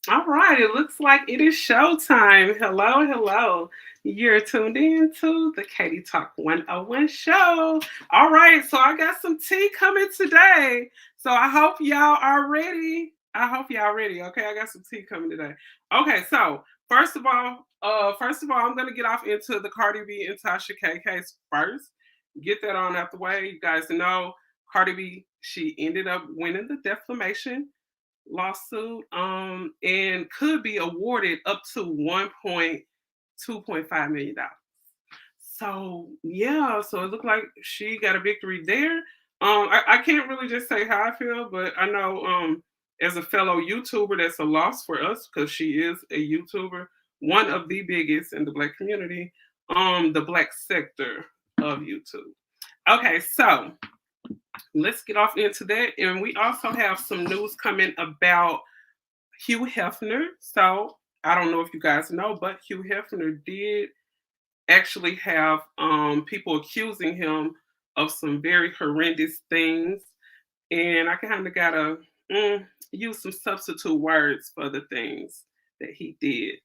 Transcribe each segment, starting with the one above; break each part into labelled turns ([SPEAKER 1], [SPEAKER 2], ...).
[SPEAKER 1] All right, it looks like it is showtime. Hello, hello. You're tuned in to the Katie Talk 101 show. All right, so I got some tea coming today. So I hope y'all are ready. I hope y'all ready. Okay, I got some tea coming today. Okay, so I'm gonna get off into the Cardi B and Tasha K case first. Get that on out the way. You guys know Cardi B, she ended up winning the defamation lawsuit and could be awarded up to 1.2.5 million dollars. So yeah, so it looked like she got a victory there. I can't really just say how I feel, but I know as a fellow YouTuber, that's a loss for us because she is a YouTuber, one of the biggest in the black community, the black sector of YouTube. Okay, so let's get off into that. And we also have some news coming about Hugh Hefner. So I don't know if you guys know, but Hugh Hefner did actually have people accusing him of some very horrendous things. And I kind of got to use some substitute words for the things that he did.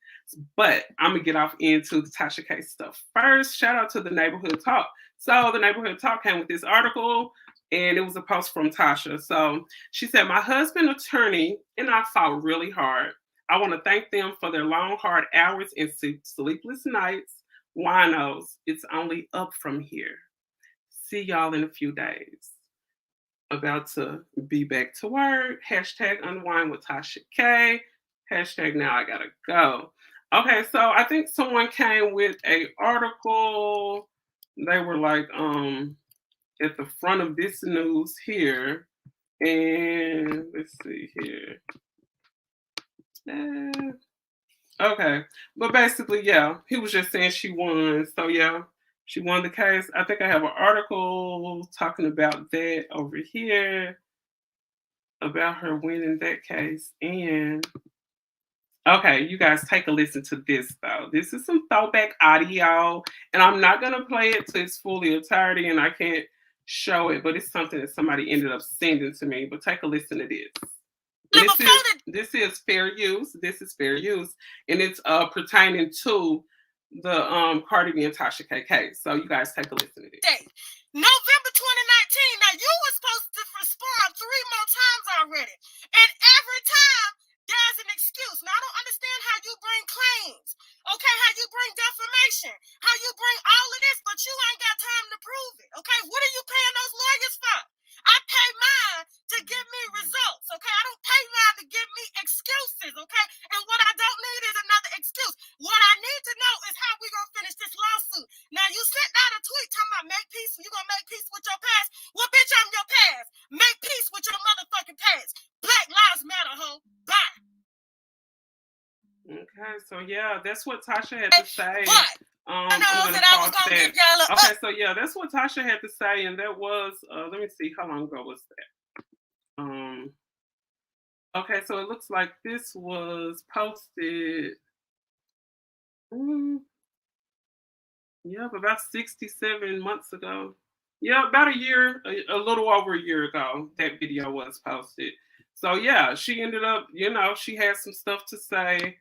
[SPEAKER 1] But I'm going to get off into the Tasha K stuff first. Shout out to the Neighborhood Talk. So the Neighborhood Talk came with this article, and it was a post from Tasha. So she said, my husband, attorney, and I fought really hard. I want to thank them for their long, hard hours and sleepless nights. Winos, it's only up from here. See y'all in a few days. About to be back to work. Hashtag unwind with Tasha K. Hashtag now I gotta go. Okay, so I think someone came with a article. They were like at the front of this news here. And let's see here. Okay. But basically, yeah, he was just saying she won. So yeah, she won the case. I think I have an article talking about that over here about her winning that case. And okay, you guys take a listen to this though. This is some throwback audio, and I'm not gonna play it to its fully entirety, and I can't show it, but it's something that somebody ended up sending to me. But take a listen to this. This is fair use. This is fair use, and it's pertaining to the Cardi B and Tasha K case. So you guys take a listen to this.
[SPEAKER 2] November 2019. Now you were supposed to respond 3 more times already, and every time there's an excuse. Now I don't understand how you bring claims, okay? How you bring defamation, how you bring all of this, but you ain't got time to prove it, okay? What are you paying those lawyers for? I pay mine to give me results, okay? I don't pay mine to give me excuses, okay? And what I don't need is another excuse. What I need to know is how we gonna finish this lawsuit. Now you sent out a tweet talking about make peace, you gonna make peace with your past. Well, bitch, I'm your past. Make peace with your motherfucking past. Black Lives Matter, ho. Bye.
[SPEAKER 1] Okay, so yeah, that's what Tasha had to say.
[SPEAKER 2] What?
[SPEAKER 1] I'm gonna pause that. Okay, so yeah, that's what Tasha had to say, and that was let me see, how long ago was that? Okay, so it looks like this was posted. Yep, about 67 months ago. Yeah, about a year, a little over a year ago, that video was posted. So yeah, she ended up, she had some stuff to say,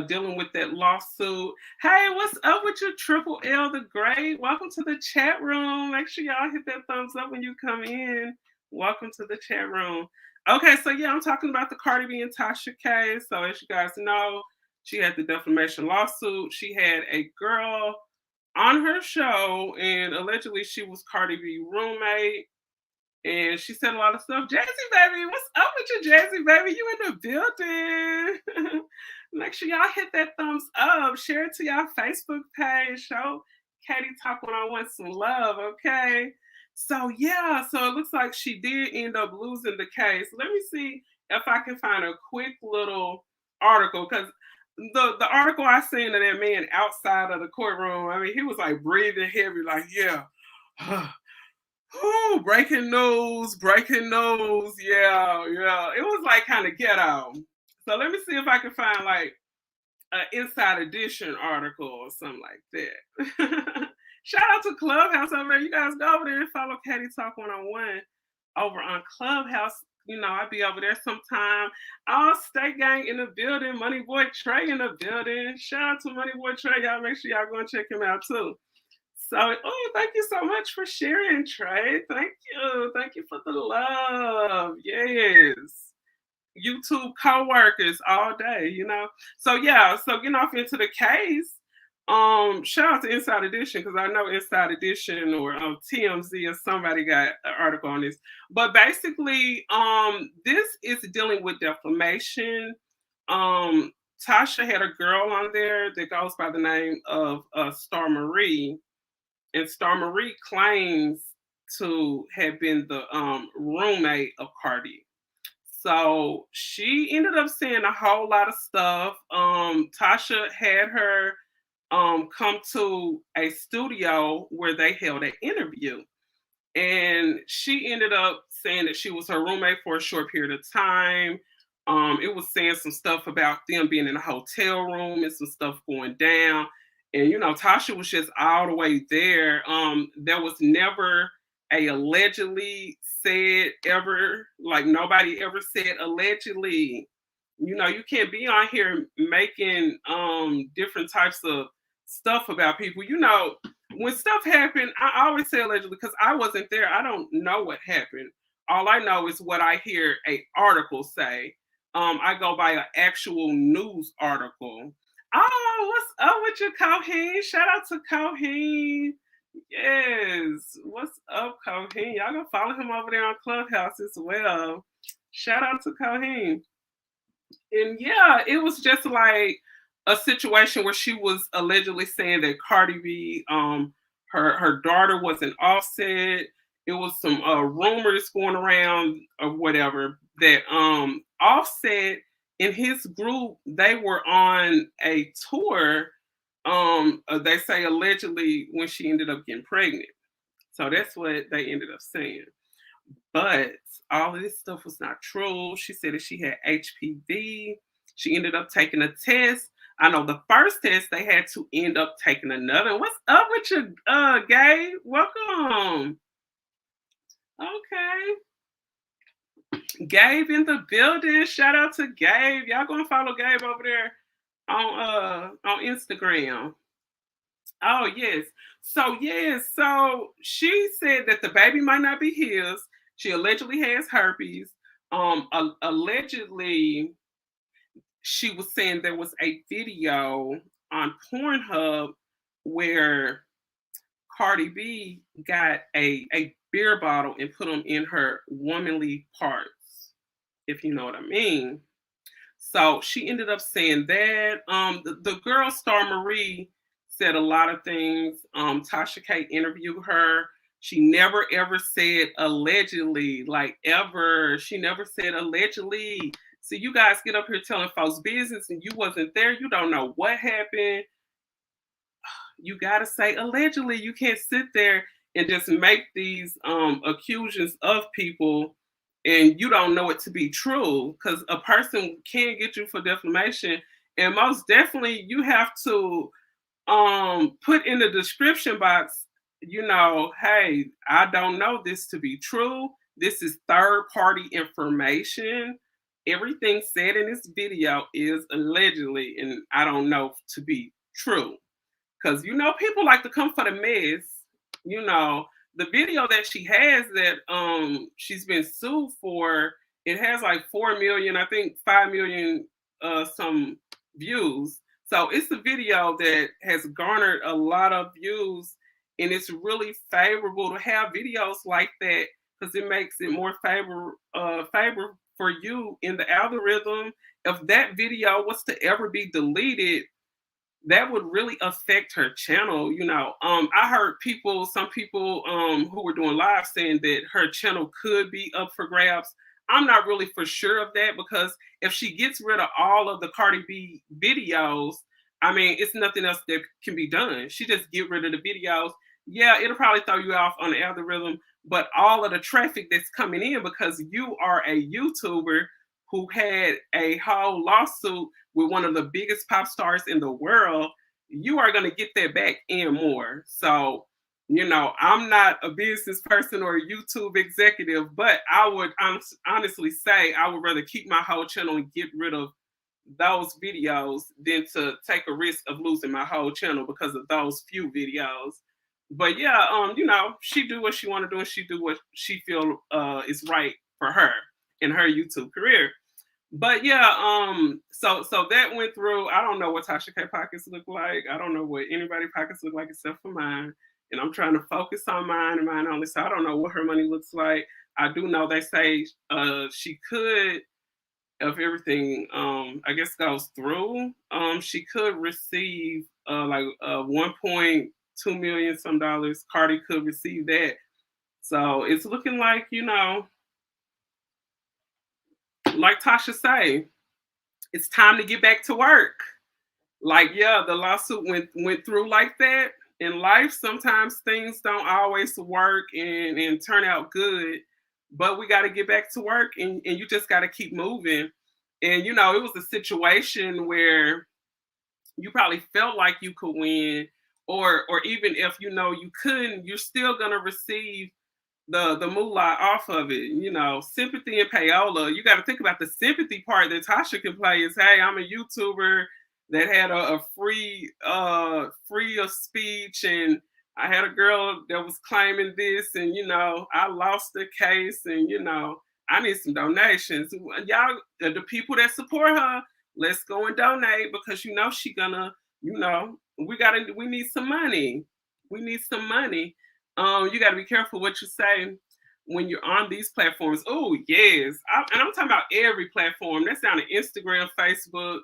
[SPEAKER 1] dealing with that lawsuit. Hey, what's up with your Triple L the Great? Welcome to the chat room. Make sure y'all hit that thumbs up when you come in. Welcome to the chat room. Okay, so yeah, I'm talking about the Cardi B and Tasha case. So as you guys know, she had the defamation lawsuit. She had a girl on her show, and allegedly she was Cardi B roommate, and she said a lot of stuff. Jazzy baby, what's up with you, Jazzy baby? You in the building? Make sure y'all hit that thumbs up, share it to y'all Facebook page, show Katie Talk 101 some love, okay? So yeah, so it looks like she did end up losing the case. Let me see if I can find a quick little article, because the article I seen of that man outside of the courtroom, I mean, he was like breathing heavy, like, yeah. Breaking news, yeah. It was like kind of ghetto. So let me see if I can find like an Inside Edition article or something like that. Shout out to Clubhouse over there. You guys go over there and follow Katie Talk 101 over on Clubhouse. I be over there sometime. All State Gang in the building. Money Boy Trey in the building. Shout out to Money Boy Trey. Y'all make sure y'all go and check him out too. So, oh, thank you so much for sharing, Trey. Thank you. Thank you for the love. Yes. YouTube co-workers all day. So yeah, so getting off into the case, shout out to Inside Edition because I know Inside Edition or TMZ or somebody got an article on this. But basically, this is dealing with defamation. Tasha had a girl on there that goes by the name of Star Marie, and Star Marie claims to have been the roommate of Cardi. So she ended up saying a whole lot of stuff. Tasha had her come to a studio where they held an interview. And she ended up saying that she was her roommate for a short period of time. It was saying some stuff about them being in a hotel room and some stuff going down. And Tasha was just all the way there. There was never a allegedly said ever, like nobody ever said allegedly. You can't be on here making different types of stuff about people. When stuff happened, I always say allegedly because I wasn't there. I don't know what happened. All I know is what I hear a article say. I go by an actual news article. Oh, what's up with you, Coheen? Shout out to Coheen. Yes. What's up, Coheen? Y'all gonna follow him over there on Clubhouse as well. Shout out to Coheen. And yeah, it was just like a situation where she was allegedly saying that Cardi B, her daughter wasn't Offset. It was some rumors going around or whatever that Offset and his group, they were on a tour. They say allegedly when she ended up getting pregnant. So that's what they ended up saying. But all of this stuff was not true. She said that she had HPV. She ended up taking a test. I know the first test they had to end up taking another. What's up with you, Gabe? Welcome. Okay. Gabe in the building. Shout out to Gabe. Y'all gonna follow Gabe over there on Instagram. Oh yes. So she said that the baby might not be his. She allegedly has herpes. Allegedly, she was saying there was a video on Pornhub where Cardi B got a beer bottle and put them in her womanly parts, if you know what I mean. So she ended up saying that. The girl Star Marie said a lot of things. Tasha K interviewed her. She never ever said allegedly, like ever. She never said allegedly. So you guys get up here telling folks business and you wasn't there. You don't know what happened. You gotta say allegedly. You can't sit there and just make these accusations of people and you don't know it to be true, because a person can get you for defamation, and most definitely you have to put in the description box, hey, I don't know this to be true. This is third party information. Everything said in this video is allegedly, and I don't know to be true. Because people like to come for the mess. The video that she has that she's been sued for, it has like 4 million, I think 5 million some views. So it's a video that has garnered a lot of views, and it's really favorable to have videos like that because it makes it more favor for you in the algorithm. If that video was to ever be deleted, that would really affect her channel. I heard some people who were doing live saying that her channel could be up for grabs. I'm not really for sure of that, because if she gets rid of all of the Cardi B videos, I mean, it's nothing else that can be done. She just get rid of the videos. Yeah, it'll probably throw you off on the algorithm, but all of the traffic that's coming in because you are a YouTuber who had a whole lawsuit with one of the biggest pop stars in the world, you are going to get that back and more. So I'm not a business person or a YouTube executive, but I would honestly say I would rather keep my whole channel and get rid of those videos than to take a risk of losing my whole channel because of those few videos. But yeah, she do what she want to do and she do what she feel is right for her in her YouTube career. But yeah, so that went through. I don't know what Tasha K pockets look like. I don't know what anybody pockets look like except for mine. And I'm trying to focus on mine and mine only. So I don't know what her money looks like. I do know they say she could, if everything I guess goes through, she could receive like 1.2 million some dollars. Cardi could receive that. So it's looking like, like Tasha say, it's time to get back to work. Like, yeah, the lawsuit went through like that. In life, sometimes things don't always work and turn out good, but we got to get back to work and you just got to keep moving. And it was a situation where you probably felt like you could win, or even if you couldn't, you're still gonna receive the moolah off of it. Sympathy and payola. You got to think about the sympathy part that Tasha can play is, hey, I'm a YouTuber that had a free of speech, and I had a girl that was claiming this, and I lost the case, and I need some donations. Y'all, the people that support her, let's go and donate because she gonna, we need some money. We need some money. You got to be careful what you say when you're on these platforms. Oh, yes. And I'm talking about every platform. That's down to Instagram, Facebook,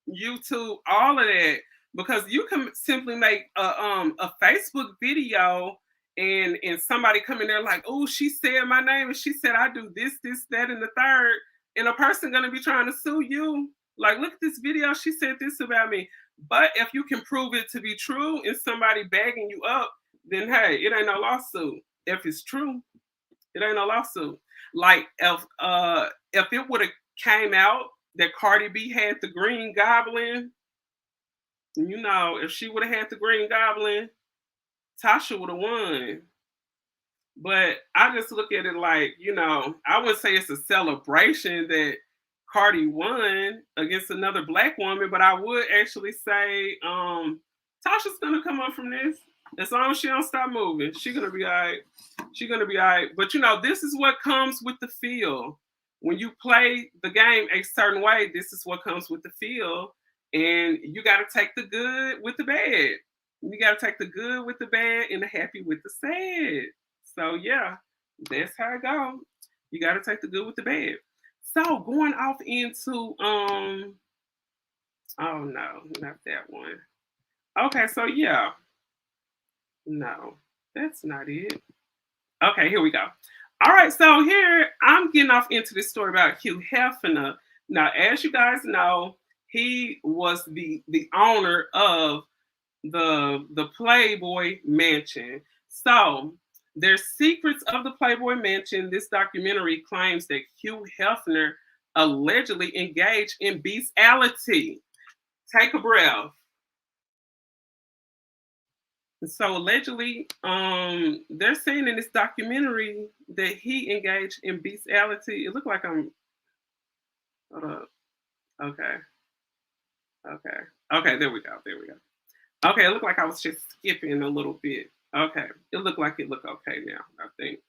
[SPEAKER 1] YouTube, all of that. Because you can simply make a Facebook video and somebody come in there like, oh, she said my name and she said I do this, that, and the third. And a person going to be trying to sue you. Like, look at this video. She said this about me. But if you can prove it to be true and somebody bagging you up, then hey, it ain't no lawsuit. If it's true, it ain't no lawsuit. Like if it would have came out that Cardi B had the Green Goblin, if she would have had the Green Goblin, Tasha would have won. But I just look at it like, I wouldn't say it's a celebration that Cardi won against another black woman, but I would actually say Tasha's gonna come up from this. As long as she don't stop moving, she's gonna be all right. She's gonna be all right. But this is what comes with the field. When you play the game a certain way, this is what comes with the field. And you gotta take the good with the bad. You gotta take the good with the bad and the happy with the sad. So yeah, that's how it goes. You gotta take the good with the bad. So going off into oh no, not that one. Okay, so yeah. No, that's not it. Okay, here we go. All right, so here I'm getting off into this story about Hugh Hefner. Now, as you guys know, he was the owner of the Playboy Mansion. So there's secrets of the Playboy Mansion. This documentary claims that Hugh Hefner allegedly engaged in bestiality. Take a breath. So allegedly, they're saying in this documentary that he engaged in bestiality. It looked like hold up. Okay. Okay, there we go. Okay, it looked like I was just skipping a little bit. Okay, it looked okay now, I think.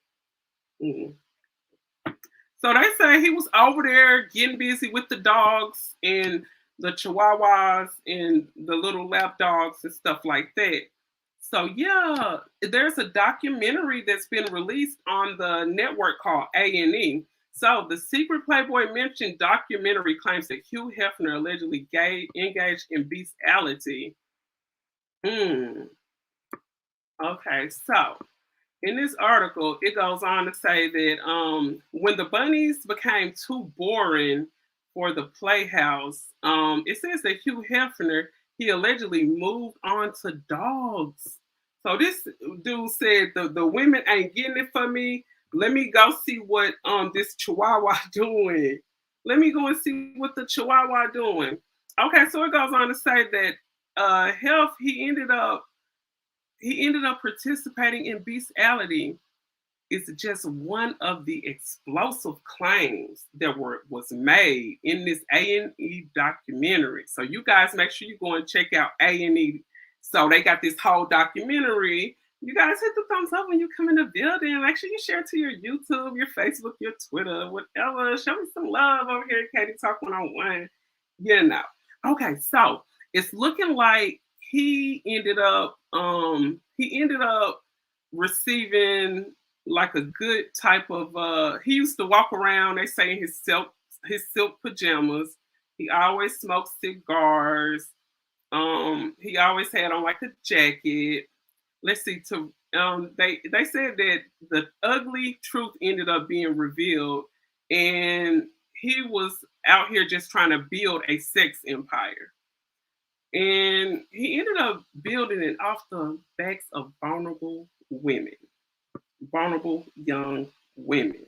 [SPEAKER 1] So they say he was over there getting busy with the dogs and the chihuahuas and the little lap dogs and stuff like that. So yeah, there's a documentary that's been released on the network called A&E. So the Secret Playboy Mansion documentary claims that Hugh Hefner allegedly engaged in bestiality. Okay, so in this article, it goes on to say that when the bunnies became too boring for the playhouse, it says that Hugh Hefner, he allegedly moved on to dogs. So this dude said the women ain't getting it for me. Let me go see what this chihuahua doing. Let me go and see what the chihuahua doing. Okay, so it goes on to say that he he ended up participating in bestiality is just one of the explosive claims that was made in this A&E documentary. So you guys make sure you go and check out A&E. So they got this whole documentary. You guys hit the thumbs up when you come in the building. Make sure you share it to your YouTube, your Facebook, your Twitter, whatever. Show me some love over here at Katie Talk 101. You know. Okay, so it's looking like he ended up receiving like a good type of he used to walk around, they say, in his silk pajamas. He always smoked cigars. He always had on like a jacket. Let's see, they said that the ugly truth ended up being revealed, and he was out here just trying to build a sex empire. And he ended up building it off the backs of vulnerable women. Vulnerable young women.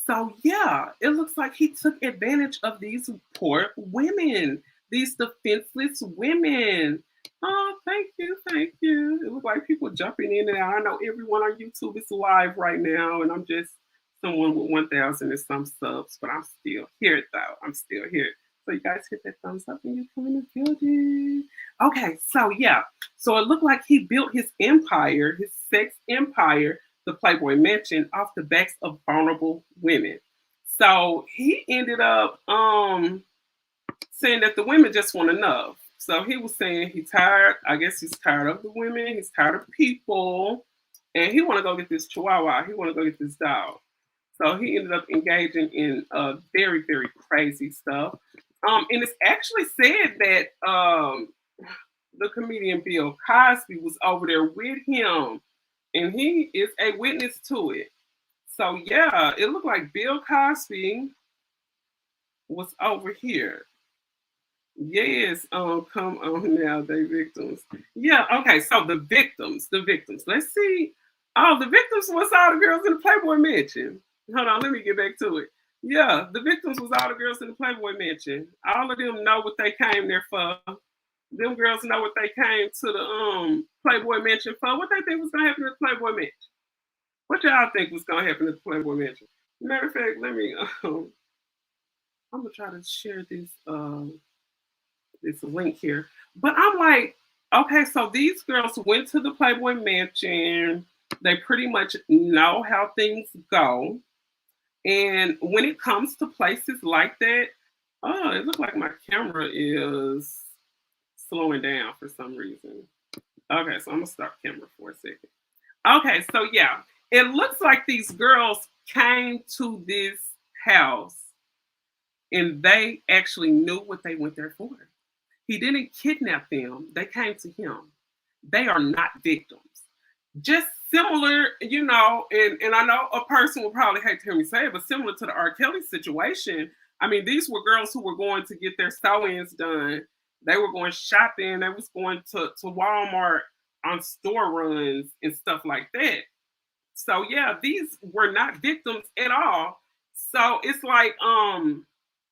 [SPEAKER 1] So yeah, it looks like he took advantage of these poor women, these defenseless women. Oh, thank you, thank you. It looks like people jumping in and out. I know everyone on YouTube is live right now, and I'm just someone with 1,000 and some subs, but I'm still here though. I'm still here. So you guys hit that thumbs up when you come in the building. Okay, so yeah. So it looked like he built his empire, his sex empire, the Playboy Mansion, off the backs of vulnerable women. So he ended up saying that the women just want enough. So he was saying he's tired. I guess he's tired of the women. He's tired of people. And he want to go get this chihuahua. He want to go get this dog. So he ended up engaging in very, very crazy stuff. And it's actually said that the comedian Bill Cosby was over there with him, and he is a witness to it. So yeah, it looked like Bill Cosby was over here. Yes, come on now, they victims. Yeah, okay, so the victims. Let's see. Oh, the victims was all the girls in the Playboy Mansion. Hold on, let me get back to it. Yeah, the victims was all the girls in the Playboy Mansion. All of them know what they came there for. Them girls know what they came to the Playboy Mansion for. What they think was gonna happen at the Playboy Mansion? What y'all think was gonna happen at the Playboy Mansion? Matter of fact, let me I'm gonna try to share this this link here. But I'm like, okay, so these girls went to the Playboy Mansion. They pretty much know how things go. And when it comes to places like that, oh, it looks like my camera is slowing down for some reason. Okay, so I'm gonna stop camera for a second. Okay, so yeah, it looks like these girls came to this house and they actually knew what they went there for. He didn't kidnap them, they came to him. They are not victims. Just similar, you know, and I know a person will probably hate to hear me say it, but similar to the R. Kelly situation. I mean, these were girls who were going to get their sew-ins done. They were going shopping. They was going to Walmart on store runs and stuff like that. So yeah, these were not victims at all. So it's like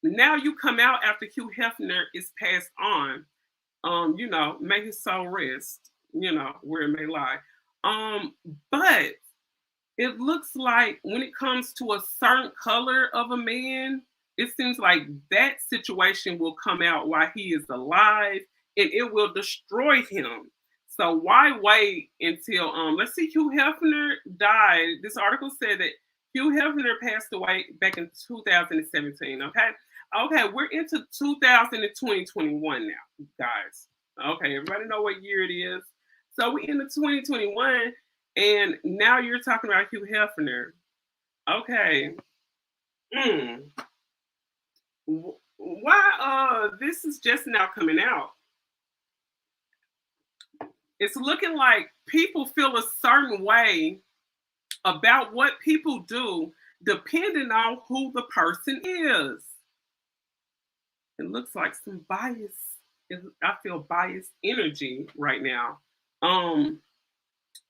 [SPEAKER 1] now you come out after Hugh Hefner is passed on. You know, may his soul rest, you know, where it may lie. But it looks like when it comes to a certain color of a man, it seems like that situation will come out while he is alive and it will destroy him. So why wait until let's see, Hugh Hefner died. This article said that Hugh Hefner passed away back in 2017. Okay, we're into 2021 now, guys. Okay, everybody know what year it is. So we're into 2021, and now you're talking about Hugh Hefner. Okay. Why this is just now coming out? It's looking like people feel a certain way about what people do depending on who the person is. It looks like some bias. I feel biased energy right now.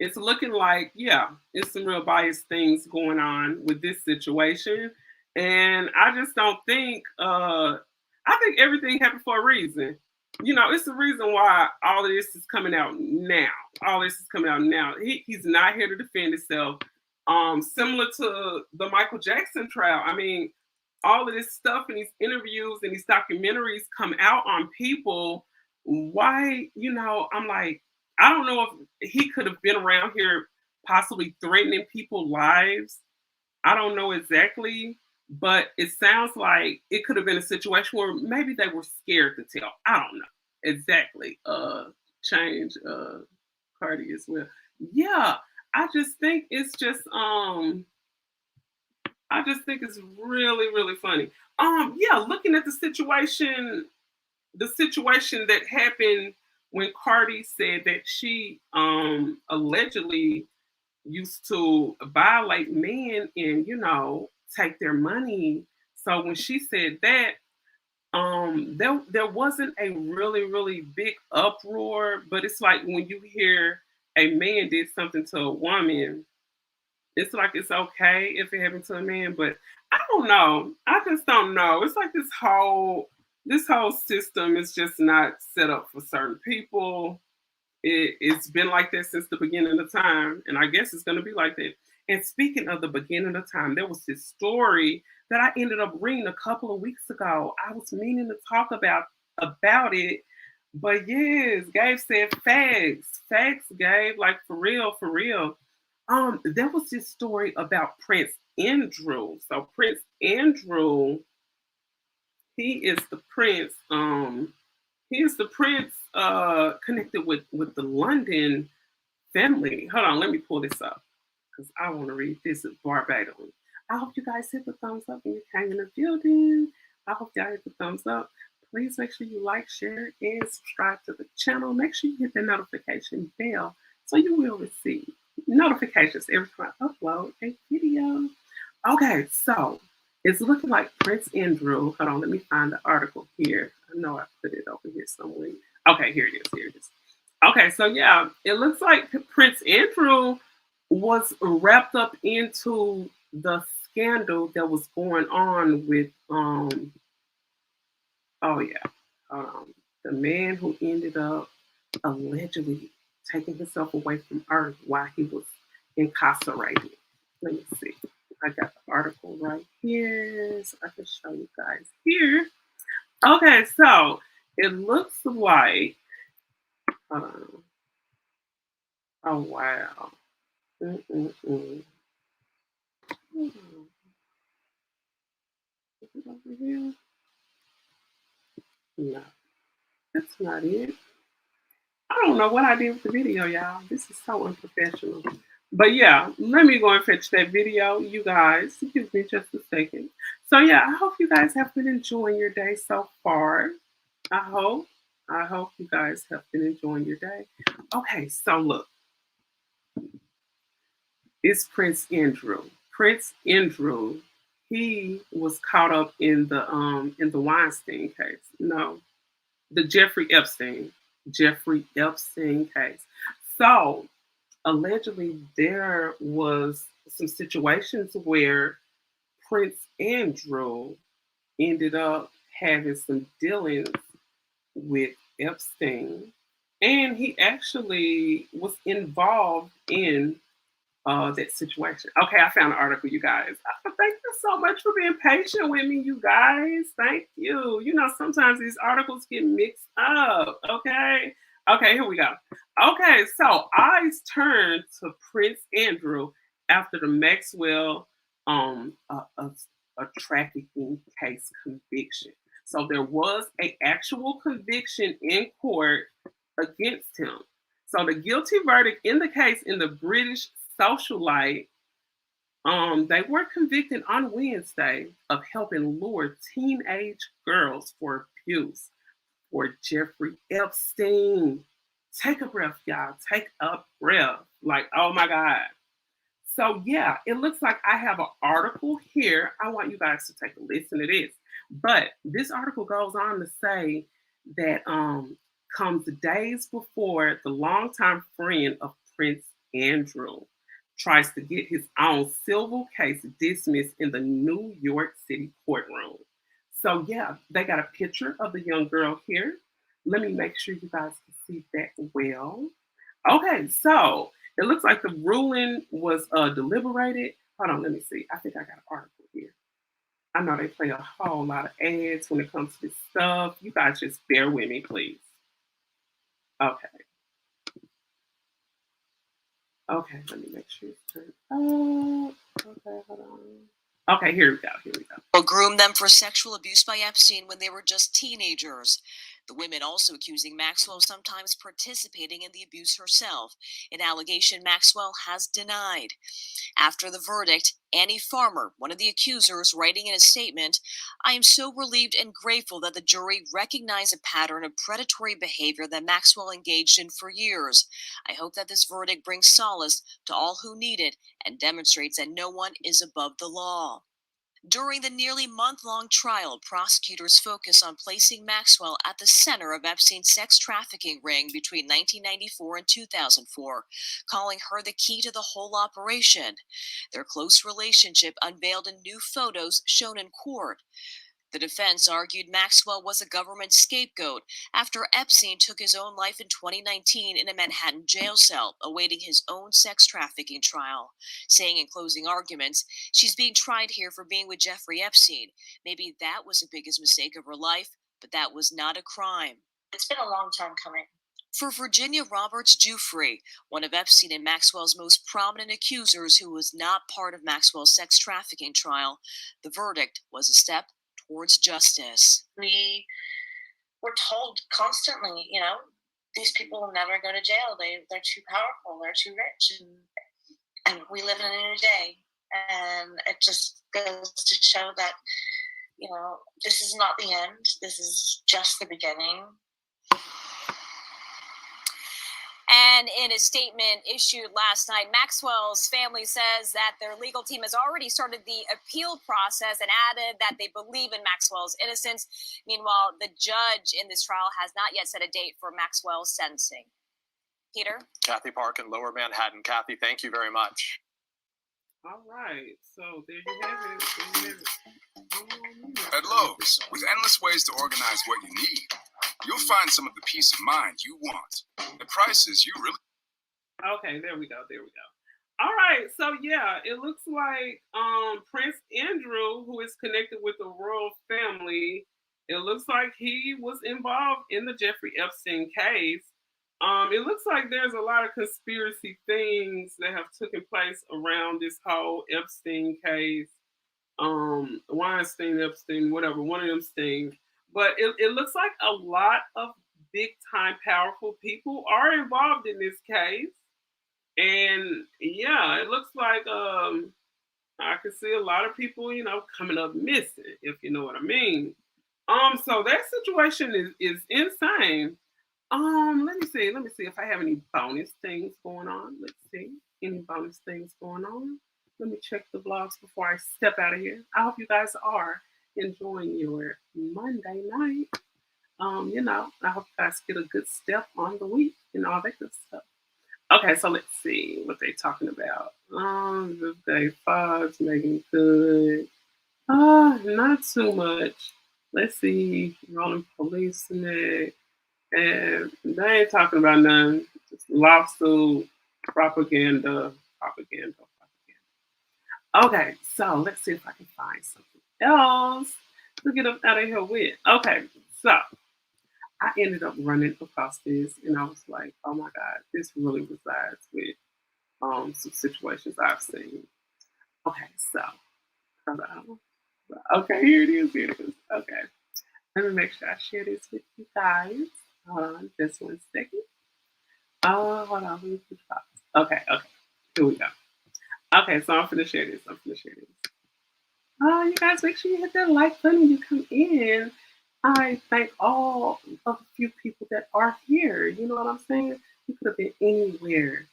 [SPEAKER 1] It's looking like, yeah, it's some real biased things going on with this situation. And I just don't think I think everything happened for a reason. it's the reason why all of this is coming out now. All this is coming out now. He's not here to defend himself. Similar to the Michael Jackson trial. I mean, all of this stuff in these interviews and these documentaries come out on people. Why, I'm like, I don't know if he could have been around here possibly threatening people's lives. I don't know exactly, but it sounds like it could have been a situation where maybe they were scared to tell. I don't know exactly. Change Cardi as well. Yeah, I just think it's just I just think it's really really funny. Yeah, looking at the situation that happened when Cardi said that she allegedly used to violate men and take their money. So when she said that, there wasn't a really really big uproar, but it's like when you hear a man did something to a woman, it's like it's okay if it happened to a man, but I don't know. I just don't know. It's like this whole system is just not set up for certain people. It's been like that since the beginning of time, and I guess it's going to be like that. And speaking of the beginning of time, there was this story that I ended up reading a couple of weeks ago. I was meaning to talk about it, but yes, Gabe said facts, Gabe, like for real, for real. There was this story about Prince Andrew. So Prince Andrew, he is the prince. He is the prince connected with the London family. Hold on, let me pull this up because I want to read this verbatim. I hope you guys hit the thumbs up when you came in the building. I hope y'all hit the thumbs up. Please make sure you like, share, and subscribe to the channel. Make sure you hit the notification bell so you will receive notifications every time I upload a video. Okay, so it's looking like Prince Andrew. Hold on, let me find the article here. I know I put it over here somewhere. Okay, here it is. Here it is. Okay, so yeah, it looks like Prince Andrew was wrapped up into the scandal that was going on with oh yeah, the man who ended up allegedly taking himself away from Earth while he was incarcerated. Let me see. I got the article right here, so I can show you guys here. Okay, so it looks like. Oh wow. Mm-mm-mm. Is it over here? No, that's not it. I don't know what I did with the video, y'all. This is so unprofessional. But yeah, let me go and fetch that video, you guys. Give me just a second. So yeah, I hope you guys have been enjoying your day so far. I hope. I hope you guys have been enjoying your day. Okay, so look, it's Prince Andrew. Prince Andrew, he was caught up in the Weinstein case. No, the Jeffrey Epstein case. So allegedly there was some situations where Prince Andrew ended up having some dealings with Epstein, and he actually was involved in that situation. Okay, I found an article, you guys. Thank you so much for being patient with me, you guys. Thank you. Sometimes these articles get mixed up. Okay, here we go. Okay, so eyes turned to Prince Andrew after the Maxwell a trafficking case conviction. So there was a actual conviction in court against him. So the guilty verdict in the case in the British socialite, they were convicted on Wednesday of helping lure teenage girls for abuse for Jeffrey Epstein. Take a breath, y'all. Take a breath. Like, oh my God. So yeah, it looks like I have an article here. I want you guys to take a listen to this. But this article goes on to say that comes days before the longtime friend of Prince Andrew tries to get his own civil case dismissed in the New York City courtroom. So yeah, they got a picture of the young girl here. let me make sure you guys can see that well. Okay, so it looks like the ruling was deliberated. Hold on, let me see. I think I got an article here. I know they play a whole lot of ads when it comes to this stuff. You guys just bear with me, please. Okay. Okay, let me make sure it's turned up. Okay, hold on. Okay, here we go. Here we go.
[SPEAKER 3] Or groomed them for sexual abuse by Epstein when they were just teenagers. The women also accusing Maxwell of sometimes participating in the abuse herself, an allegation Maxwell has denied. After the verdict, Annie Farmer, one of the accusers, writing in a statement, "I am so relieved and grateful that the jury recognized a pattern of predatory behavior that Maxwell engaged in for years. I hope that this verdict brings solace to all who need it and demonstrates that no one is above the law." During the nearly month-long trial, prosecutors focused on placing Maxwell at the center of Epstein's sex trafficking ring between 1994 and 2004, calling her the key to the whole operation. Their close relationship unveiled in new photos shown in court. The defense argued Maxwell was a government scapegoat after Epstein took his own life in 2019 in a Manhattan jail cell, awaiting his own sex trafficking trial, saying in closing arguments, "She's being tried here for being with Jeffrey Epstein. Maybe that was the biggest mistake of her life, but that was not a crime."
[SPEAKER 2] It's been a long time coming.
[SPEAKER 3] For Virginia Roberts Giuffre, one of Epstein and Maxwell's most prominent accusers who was not part of Maxwell's sex trafficking trial, the verdict was a step towards justice.
[SPEAKER 2] We were told constantly, these people will never go to jail. They're too powerful. They're too rich. And we live in a new day. And it just goes to show that, this is not the end. This is just the beginning.
[SPEAKER 3] And in a statement issued last night, Maxwell's family says that their legal team has already started the appeal process and added that they believe in Maxwell's innocence. Meanwhile, the judge in this trial has not yet set a date for Maxwell's sentencing. Peter?
[SPEAKER 4] Kathy Park in Lower Manhattan. Kathy, thank you very much.
[SPEAKER 1] All right, so there you have it. There you have it.
[SPEAKER 5] At Lowe's, with endless ways to organize what you need, you'll find some of the peace of mind you want. The prices you really...
[SPEAKER 1] Okay, there we go. All right, so yeah, it looks like Prince Andrew, who is connected with the royal family, it looks like he was involved in the Jeffrey Epstein case. It looks like there's a lot of conspiracy things that have taken place around this whole Epstein case. Weinstein, Epstein, whatever, one of them things. But it looks like a lot of big time powerful people are involved in this case. And yeah, it looks like I can see a lot of people, coming up missing, if you know what I mean. So that situation is insane. Let me see if I have any bonus things going on. Let's see. Any bonus things going on. Let me check the blogs before I step out of here. I hope you guys are enjoying your Monday night. I hope you guys get a good step on the week and all that good stuff. Okay, so let's see what they're talking about. This day Fox making good. Not too much. Let's see. Rolling police in it. And they ain't talking about nothing. Just lawsuit, propaganda. Okay, so let's see if I can find something else to get up out of here with. Okay, so I ended up running across this and I was like, oh my God, this really resides with some situations I've seen. Okay, so hold on. Okay, here it is. Okay. Let me make sure I share this with you guys. Hold on, just 1 second. Hold on, let me put pause. Okay, here we go. Okay, so I'm finna share this. You guys make sure you hit that like button when you come in. I thank all of the few people that are here. You know what I'm saying? You could have been anywhere,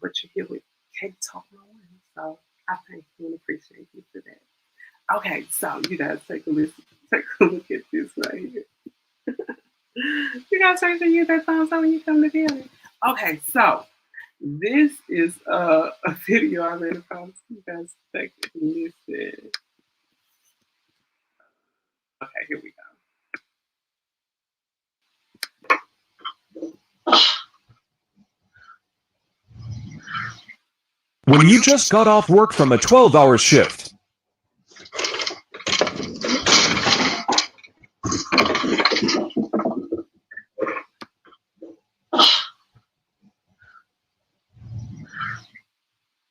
[SPEAKER 1] but you're here with Kate Talk No One. So I thank you and appreciate you for that. Okay, so you guys take a look at this right here. You guys make sure you hit that thumbs up when you come to the other. Okay, so this is a video I ran across. You guys take a listen. Okay, here we go.
[SPEAKER 6] When you just got off work from a 12-hour shift.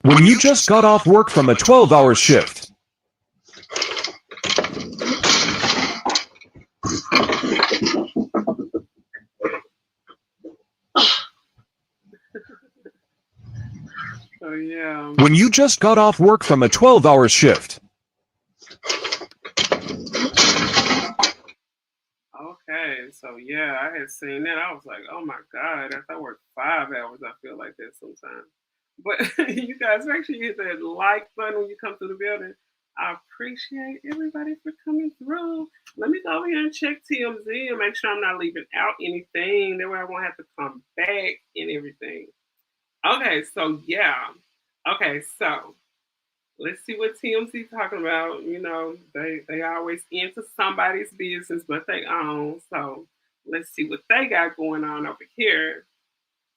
[SPEAKER 6] When you just got off work from a 12-hour shift.
[SPEAKER 1] So yeah.
[SPEAKER 6] When you just got off work from a 12-hour shift.
[SPEAKER 1] Okay, so yeah, I had seen that. I was like, oh my God, after I work 5 hours, I feel like that sometimes. But you guys make sure you hit that like button when you come to the building. I appreciate everybody for coming through. Let me go over here and check TMZ and make sure I'm not leaving out anything. That way I won't have to come back and everything. Okay, so yeah. Okay, so let's see what TMZ talking about. You know, they always into somebody's business, but they own. So let's see what they got going on over here.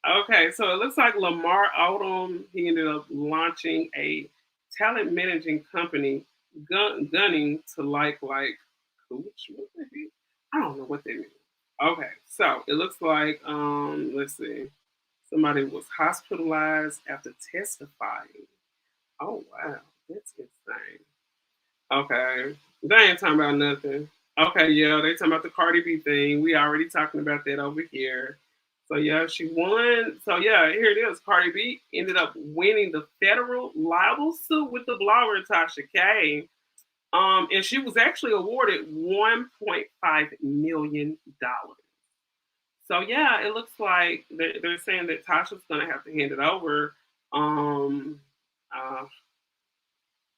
[SPEAKER 1] Okay, so it looks like Lamar Odom, he ended up launching a talent managing company, gunning to like Cooch. What the heck? I don't know what they mean. Okay, so it looks like let's see, somebody was hospitalized after testifying. Oh wow, that's insane. Okay, they ain't talking about nothing. Okay, yeah, they talking about the Cardi B thing. We already talking about that over here. So yeah, she won. So yeah, here it is. Cardi B ended up winning the federal libel suit with the blogger Tasha K. And she was actually awarded $1.5 million. So yeah, it looks like they're saying that Tasha's gonna have to hand it over. Um, uh,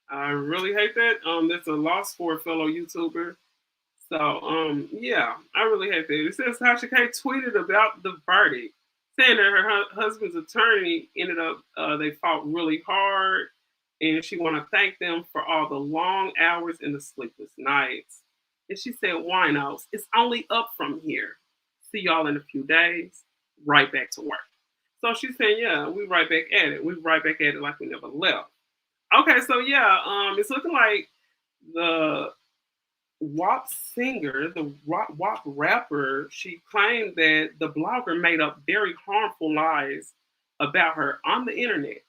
[SPEAKER 1] I really hate that. That's a loss for a fellow YouTuber. So, yeah, I really hate that. It says Tasha K tweeted about the verdict, saying that her husband's attorney ended up, they fought really hard, and she want to thank them for all the long hours and the sleepless nights. And she said, "Winos, it's only up from here. See y'all in a few days. Right back to work." So she's saying, "Yeah, we right back at it. We right back at it like we never left." Okay, so yeah, it's looking like the WAP singer, the WAP rapper, she claimed that the blogger made up very harmful lies about her on the internet.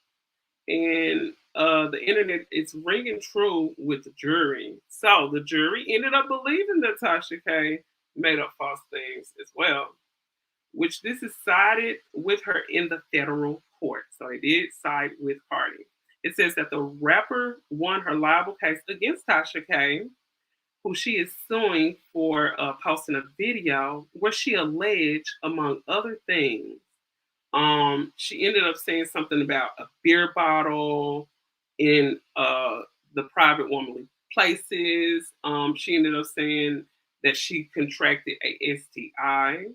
[SPEAKER 1] And the internet is ringing true with the jury. So the jury ended up believing that Tasha K made up false things as well, which this is sided with her in the federal court. So they did side with Cardi. It says that the rapper won her libel case against Tasha K, who she is suing for posting a video where she alleged, among other things, she ended up saying something about a beer bottle in the private womanly places. She ended up saying that she contracted a STI.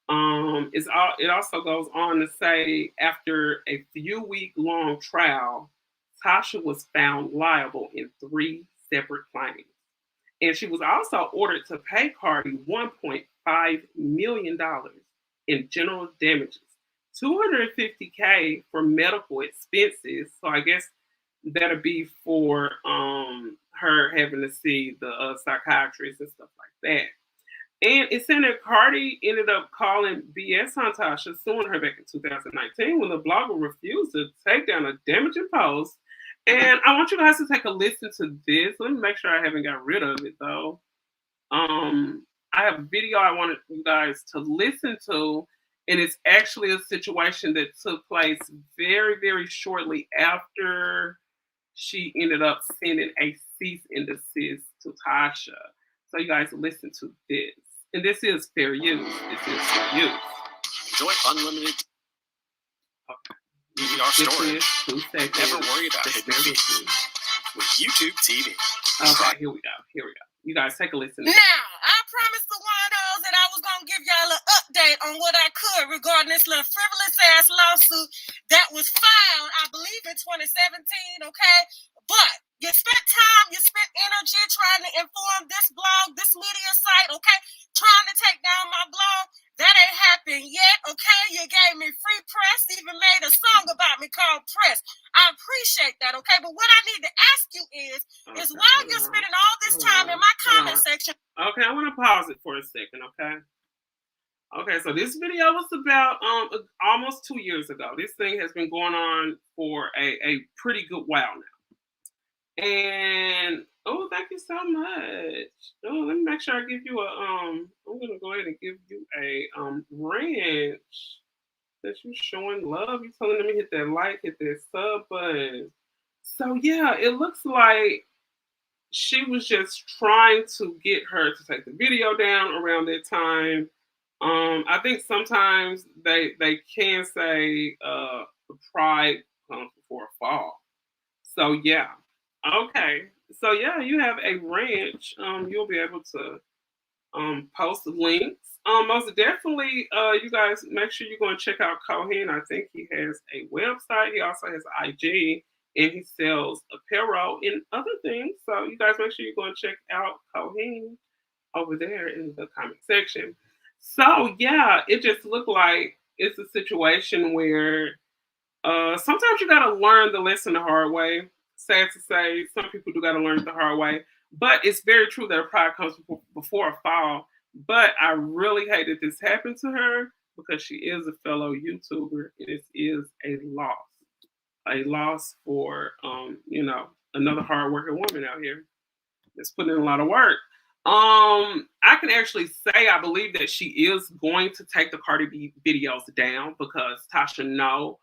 [SPEAKER 1] It also goes on to say after a few-week-long trial, Tasha was found liable in 3 separate claims. And she was also ordered to pay Cardi $1.5 million in general damages, $250K for medical expenses. So I guess that'll be for her having to see the psychiatrist and stuff like that. And it said that Cardi ended up calling BS on Tasha, suing her back in 2019 when the blogger refused to take down a damaging post. And I want you guys to take a listen to this. Let me make sure I haven't got rid of it though. I have a video I wanted you guys to listen to, and it's actually a situation that took place very, very shortly after she ended up sending a cease and desist to Tasha. So you guys listen to this. And this is fair use. This is fair use.
[SPEAKER 4] Enjoy unlimited
[SPEAKER 1] Okay.
[SPEAKER 4] DVR storage.
[SPEAKER 1] 2 seconds.
[SPEAKER 4] Never worry about
[SPEAKER 1] Just
[SPEAKER 4] hidden
[SPEAKER 1] bear with
[SPEAKER 4] fees
[SPEAKER 1] me.
[SPEAKER 4] with YouTube TV.
[SPEAKER 1] Okay, here we go. Here we go. You guys take a listen.
[SPEAKER 2] Now, I promised the winos that I was going to give y'all an update on what I could regarding this little frivolous ass lawsuit that was filed, I believe, in 2017, okay? But you spent time, you spent energy trying to inform this blog, this media site, okay? Trying to take down my blog. That ain't happened yet, okay? You gave me free press, even made a song about me called Press. I while you're spending all this time in my comment section.
[SPEAKER 1] Okay, I want to pause it for a second, okay? Okay, so this video was about almost 2 years ago. This thing has been going on for a pretty good while now. And oh, thank you so much. Oh, let me make sure I give you a I'm gonna go ahead and give you a ranch. That you showing love. You telling them to hit that like, hit that sub button. So yeah, it looks like she was just trying to get her to take the video down around that time. I think sometimes they can say pride comes before a fall. So yeah. Okay. So yeah, you have a ranch. You'll be able to post links. Most definitely, you guys make sure you go and check out Cohen. I think he has a website. He also has IG, and he sells apparel and other things. So you guys make sure you go and check out Cohen over there in the comment section. So yeah, it just looked like it's a situation where sometimes you gotta learn the lesson the hard way. Sad to say, some people do gotta learn it the hard way. But it's very true that pride comes before a fall. But I really hate that this happened to her because she is a fellow YouTuber. This is a loss for another hardworking woman out here that's putting in a lot of work. I can actually say I believe that she is going to take the Cardi B videos down because Tasha know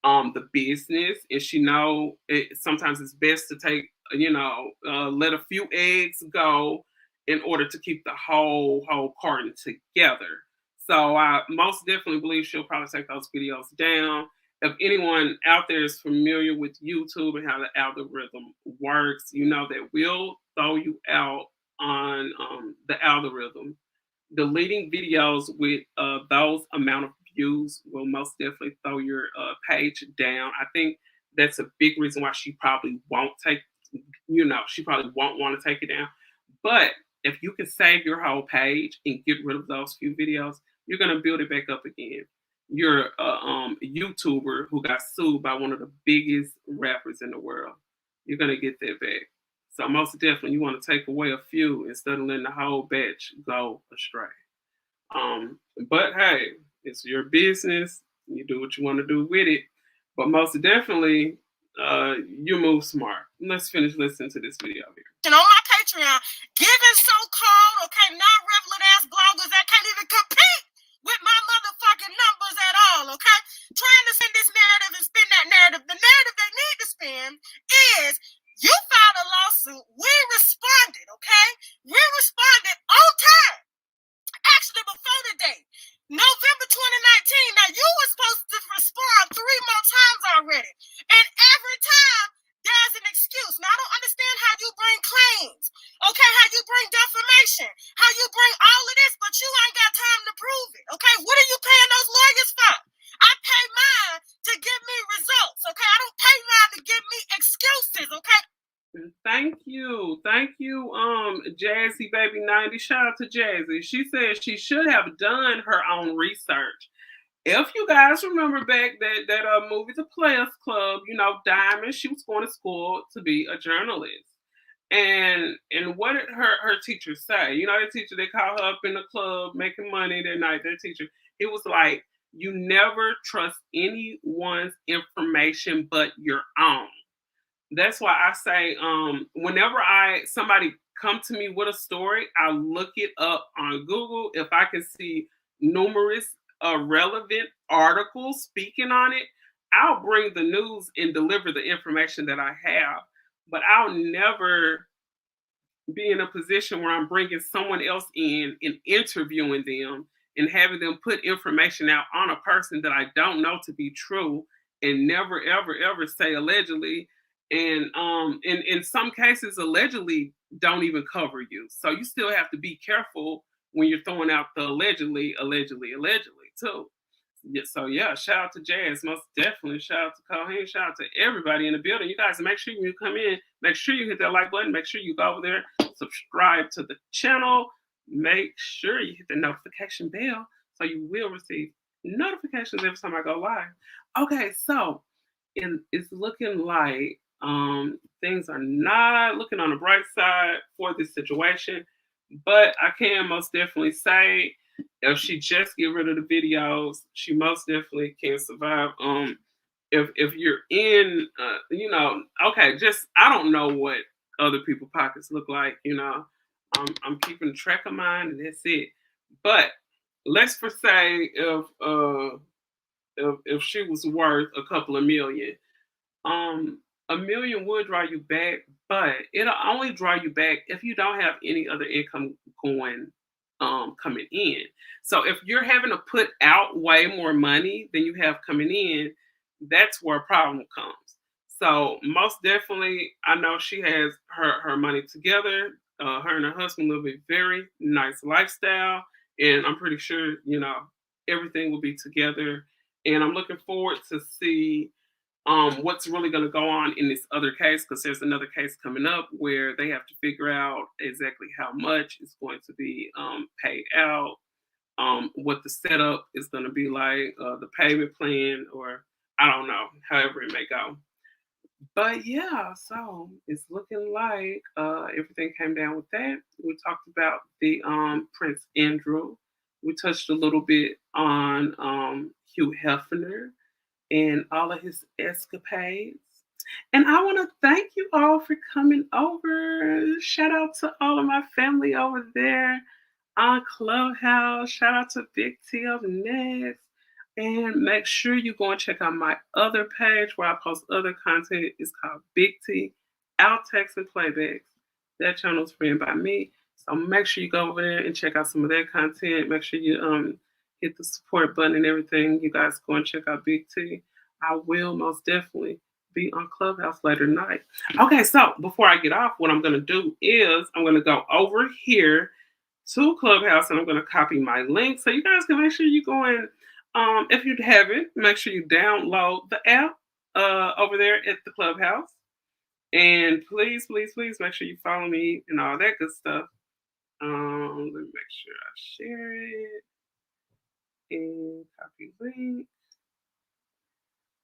[SPEAKER 1] the business, and she know sometimes it's best to take let a few eggs go in order to keep the whole carton together. So I most definitely believe she'll probably take those videos down. If anyone out there is familiar with YouTube and how the algorithm works, you know that will throw you out on the algorithm. Deleting videos with those amount of views will most definitely throw your page down. I think that's a big reason why she probably won't she probably won't want to take it down. But if you can save your whole page and get rid of those few videos, you're going to build it back up again. You're a YouTuber who got sued by one of the biggest rappers in the world. You're going to get that back. So most definitely you want to take away a few instead of letting the whole batch go astray. But hey, it's your business. You do what you want to do with it. But most definitely, you move smart. Let's finish listening to this video here.
[SPEAKER 2] On my Patreon, giving so-called, non-relevant ass bloggers that can't even compete with my motherfucking numbers at all, okay? Trying to send this narrative and spin that narrative. The narrative they need to spin is you filed a lawsuit. We responded, okay? We responded on time. Actually, before the date, November 2019. Now, you were supposed to respond 3 more times already. And every time, there's an excuse. Now, I don't understand how you bring claims, okay? How you bring defamation, how you bring all of this, but you ain't got time to prove it, okay? What are you paying those lawyers for? I pay mine to give me results, okay? I don't pay mine to give me excuses, okay?
[SPEAKER 1] Thank you, Jazzy Baby 90. Shout out to Jazzy. She said she should have done her own research. If you guys remember back that movie, The Players Club, Diamond, she was going to school to be a journalist. And what did her teacher say? The teacher, they call her up in the club making money that night. Their teacher, it was like, you never trust anyone's information but your own. That's why I say, whenever somebody come to me with a story, I look it up on Google. If I can see numerous relevant articles speaking on it, I'll bring the news and deliver the information that I have. But I'll never be in a position where I'm bringing someone else in and interviewing them and having them put information out on a person that I don't know to be true and never, ever, ever say allegedly. And in some cases, allegedly don't even cover you. So you still have to be careful when you're throwing out the allegedly too. So yeah, shout out to Jazz, most definitely. Shout out to Cohen, shout out to everybody in the building. You guys, make sure you come in, make sure you hit that like button, make sure you go over there, subscribe to the channel, make sure you hit the notification bell so you will receive notifications every time I go live. Okay, so it's looking like Things are not looking on the bright side for this situation, but I can most definitely say if she just get rid of the videos, she most definitely can survive. If you're in, okay, just I don't know what other people's pockets look like. I'm keeping track of mine, and that's it. But let's for say if she was worth a couple of million, um, a million would draw you back, but it'll only draw you back if you don't have any other income going coming in. So if you're having to put out way more money than you have coming in, that's where a problem comes. So most definitely, I know she has her money together. Her and her husband live a very nice lifestyle, and I'm pretty sure everything will be together. And I'm looking forward to see what's really going to go on in this other case, because there's another case coming up where they have to figure out exactly how much is going to be paid out, what the setup is going to be like, the payment plan, or I don't know, however it may go. But yeah, so it's looking like everything came down with that. We talked about the Prince Andrew. We touched a little bit on Hugh Hefner and all of his escapades. And I want to thank you all for coming over. Shout out to all of my family over there on Clubhouse. Shout out to Big T up next. And make sure you go and check out my other page where I post other content. It's called Big T Outtakes and Playbacks. That channel's ran by me. So make sure you go over there and check out some of that content. Make sure you hit the support button and everything. You guys go and check out Big T. I will most definitely be on Clubhouse later tonight. Okay, so before I get off, what I'm going to do is I'm going to go over here to Clubhouse and I'm going to copy my link so you guys can make sure you go in. If you haven't, make sure you download the app over there at the Clubhouse. And please, please, please make sure you follow me and all that good stuff. Let me make sure I share it and copy link.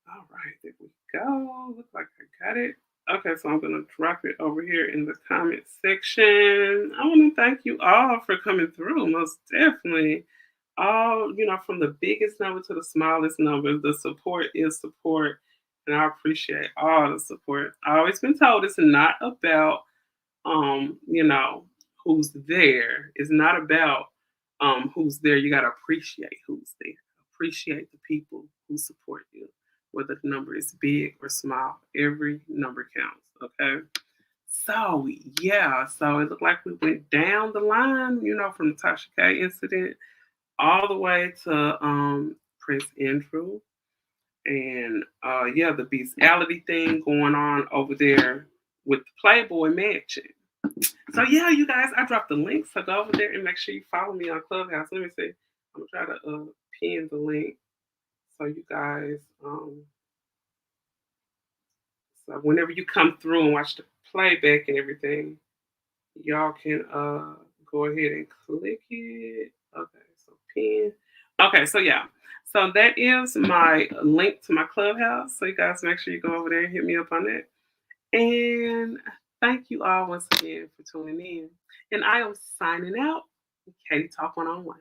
[SPEAKER 1] All right, there we go. Looks like I got it. Okay, so I'm going to drop it over here in the comment section. I want to thank you all for coming through, most definitely. All, from the biggest number to the smallest number, the support is support. And I appreciate all the support. I've always been told it's not about, who's there. It's not about who's there. You got to appreciate who's there. Appreciate the people who support you, whether the number is big or small. Every number counts, okay? So, yeah. So it looked like we went down the line, from the Tasha K incident all the way to Prince Andrew. And the bestiality thing going on over there with the Playboy Mansion. So yeah, you guys, I dropped the link, so go over there and make sure you follow me on Clubhouse. Let me see. I'm gonna try to pin the link so you guys so whenever you come through and watch the playback and everything, y'all can go ahead and click it. Okay, so pin. Okay, so yeah. So that is my link to my Clubhouse. So you guys make sure you go over there and hit me up on that. And thank you all once again for tuning in. And I am signing out. Katie Talk 101.